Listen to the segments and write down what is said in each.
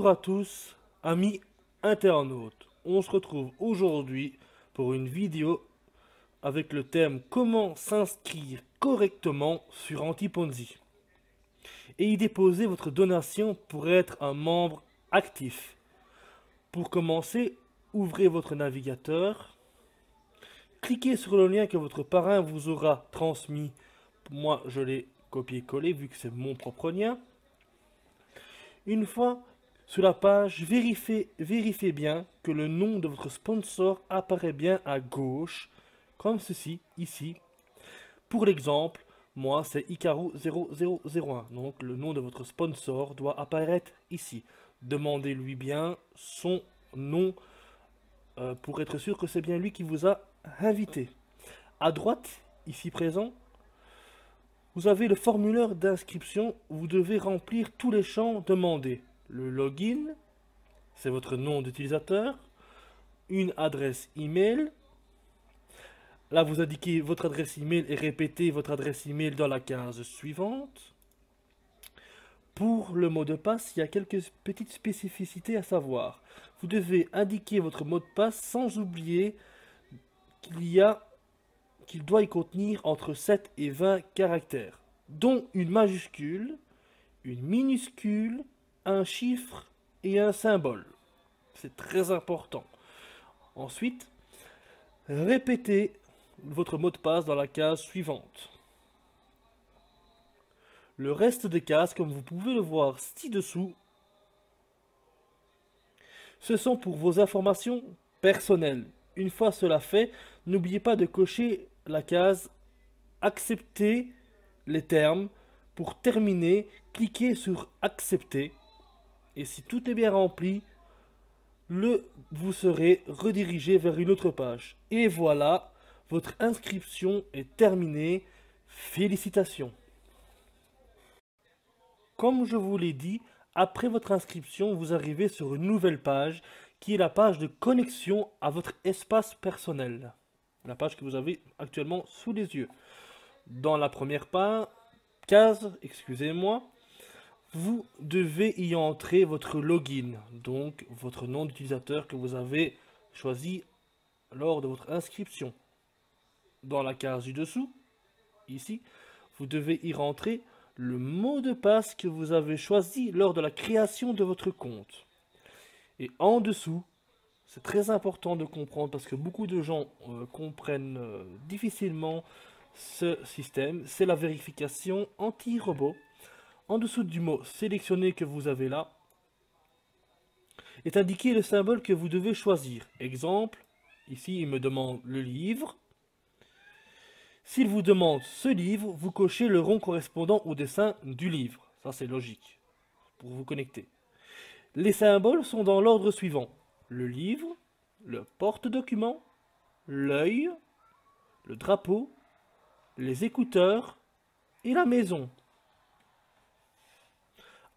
Bonjour à tous, amis internautes. On se retrouve aujourd'hui pour une vidéo avec le thème comment s'inscrire correctement sur Antiponzi et y déposer votre donation pour être un membre actif. Pour commencer, ouvrez votre navigateur, cliquez sur le lien que votre parrain vous aura transmis. Moi, je l'ai copié-collé vu que c'est mon propre lien. Une fois sur la page, vérifiez bien que le nom de votre sponsor apparaît bien à gauche, comme ceci, ici. Pour l'exemple, moi c'est Ikaru0001, donc le nom de votre sponsor doit apparaître ici. Demandez-lui bien son nom pour être sûr que c'est bien lui qui vous a invité. À droite, ici présent, vous avez le formulaire d'inscription. Vous devez remplir tous les champs demandés. Le login, c'est votre nom d'utilisateur, une adresse email. Là, vous indiquez votre adresse email et répétez votre adresse email dans la case suivante. Pour le mot de passe, il y a quelques petites spécificités à savoir. Vous devez indiquer votre mot de passe sans oublier qu'il doit y contenir entre 7 et 20 caractères, dont une majuscule, une minuscule, un chiffre et un symbole. C'est très important. Ensuite, répétez votre mot de passe dans la case suivante. Le reste des cases, comme vous pouvez le voir ci-dessous, ce sont pour vos informations personnelles. Une fois cela fait, n'oubliez pas de cocher la case « Accepter les termes ». Pour terminer, cliquez sur « Accepter ». Et si tout est bien rempli, vous serez redirigé vers une autre page. Et voilà, votre inscription est terminée. Félicitations. Comme je vous l'ai dit, après votre inscription, vous arrivez sur une nouvelle page qui est la page de connexion à votre espace personnel. La page que vous avez actuellement sous les yeux. Dans la première case, excusez-moi, vous devez y entrer votre login, donc votre nom d'utilisateur que vous avez choisi lors de votre inscription. Dans la case du dessous, ici, vous devez y rentrer le mot de passe que vous avez choisi lors de la création de votre compte. Et en dessous, c'est très important de comprendre parce que beaucoup de gens comprennent difficilement ce système, c'est la vérification anti-robot. En dessous du mot sélectionné que vous avez là, est indiqué le symbole que vous devez choisir. Exemple, ici il me demande le livre. S'il vous demande ce livre, vous cochez le rond correspondant au dessin du livre. Ça c'est logique, pour vous connecter. Les symboles sont dans l'ordre suivant. Le livre, le porte-document, l'œil, le drapeau, les écouteurs et la maison.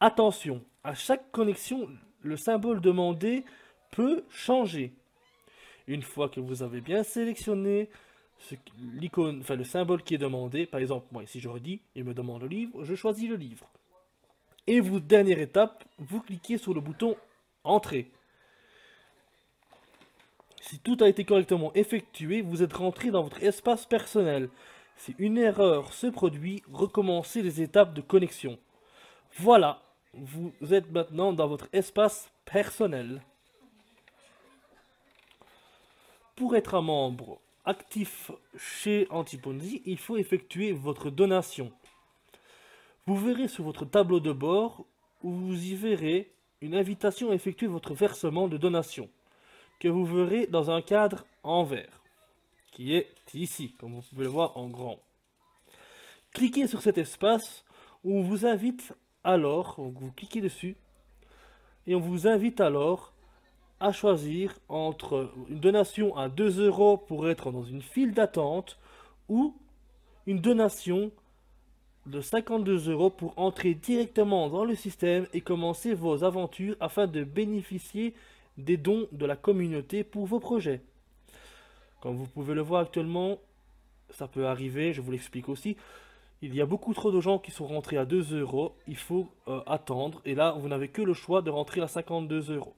Attention, à chaque connexion, le symbole demandé peut changer. Une fois que vous avez bien sélectionné l'icône, le symbole qui est demandé, par exemple, moi ici je redis, il me demande le livre, je choisis le livre. Et vous, dernière étape, vous cliquez sur le bouton Entrée. Si tout a été correctement effectué, vous êtes rentré dans votre espace personnel. Si une erreur se produit, recommencez les étapes de connexion. Voilà, vous êtes maintenant dans votre espace personnel. Pour être un membre actif chez Antiponzi, il faut effectuer votre donation. Vous verrez sur votre tableau de bord où vous y verrez une invitation à effectuer votre versement de donation que vous verrez dans un cadre en vert qui est ici, comme vous pouvez le voir en grand. Cliquez sur cet espace où on vous invite alors, vous cliquez dessus et on vous invite alors à choisir entre une donation à 2 € pour être dans une file d'attente ou une donation de 52 € pour entrer directement dans le système et commencer vos aventures afin de bénéficier des dons de la communauté pour vos projets. Comme vous pouvez le voir actuellement, ça peut arriver, je vous l'explique aussi. Il y a beaucoup trop de gens qui sont rentrés à 2 euros. Il faut attendre. Et là, vous n'avez que le choix de rentrer à 52 euros.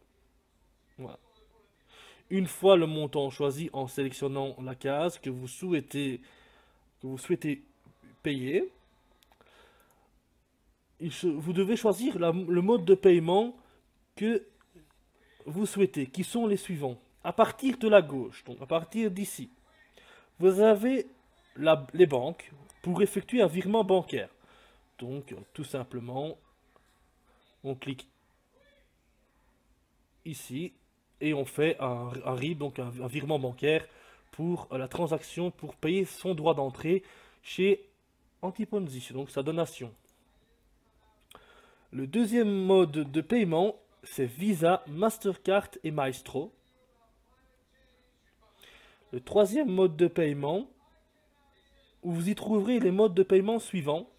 Voilà. Une fois le montant choisi en sélectionnant la case que vous souhaitez payer, vous devez choisir le mode de paiement que vous souhaitez, qui sont les suivants. À partir de la gauche, donc à partir d'ici, vous avez les banques pour effectuer un virement bancaire. Donc, tout simplement, on clique ici et on fait un RIB, donc un virement bancaire pour la transaction, pour payer son droit d'entrée chez Antiponzi, donc sa donation. Le deuxième mode de paiement, c'est Visa, Mastercard et Maestro. Le troisième mode de paiement, où vous y trouverez les modes de paiement suivants.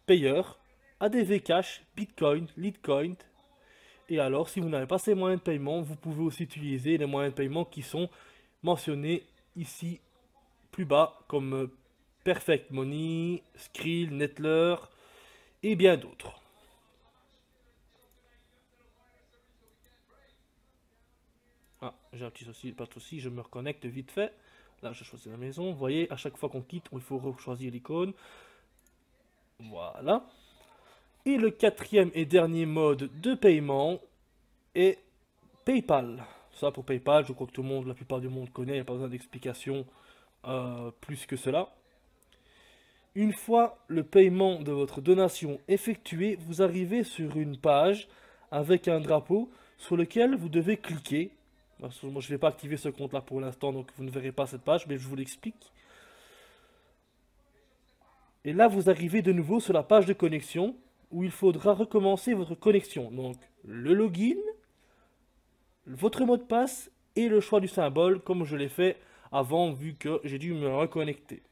Payeur, ADV Cash, Bitcoin, Litecoin. Et alors, si vous n'avez pas ces moyens de paiement, vous pouvez aussi utiliser les moyens de paiement qui sont mentionnés ici plus bas, comme Perfect Money, Skrill, Nettler et bien d'autres. Ah, j'ai un petit souci, pas de souci, je me reconnecte vite fait. Là, je choisis la maison. Vous voyez, à chaque fois qu'on quitte, il faut choisir l'icône. Voilà. Et le quatrième et dernier mode de paiement est PayPal. Ça, pour PayPal, je crois que tout le monde, la plupart du monde connaît, il n'y a pas besoin d'explication plus que cela. Une fois le paiement de votre donation effectué, vous arrivez sur une page avec un drapeau sur lequel vous devez cliquer. Moi, je ne vais pas activer ce compte-là pour l'instant, donc vous ne verrez pas cette page, mais je vous l'explique. Et là, vous arrivez de nouveau sur la page de connexion, où il faudra recommencer votre connexion. Donc, le login, votre mot de passe et le choix du symbole, comme je l'ai fait avant, vu que j'ai dû me reconnecter.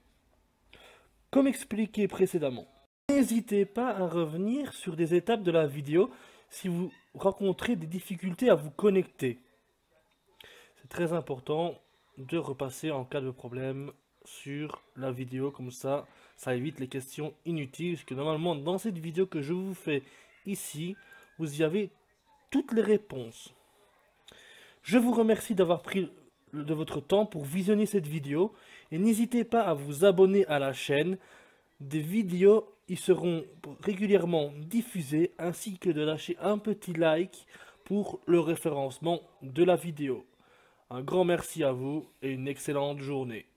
Comme expliqué précédemment, n'hésitez pas à revenir sur des étapes de la vidéo si vous rencontrez des difficultés à vous connecter. C'est très important de repasser en cas de problème sur la vidéo, comme ça évite les questions inutiles, parce que normalement dans cette vidéo que je vous fais ici, vous y avez toutes les réponses. Je vous remercie d'avoir pris de votre temps pour visionner cette vidéo, et n'hésitez pas à vous abonner à la chaîne. Des vidéos y seront régulièrement diffusées, ainsi que de lâcher un petit like pour le référencement de la vidéo. Un grand merci à vous et une excellente journée.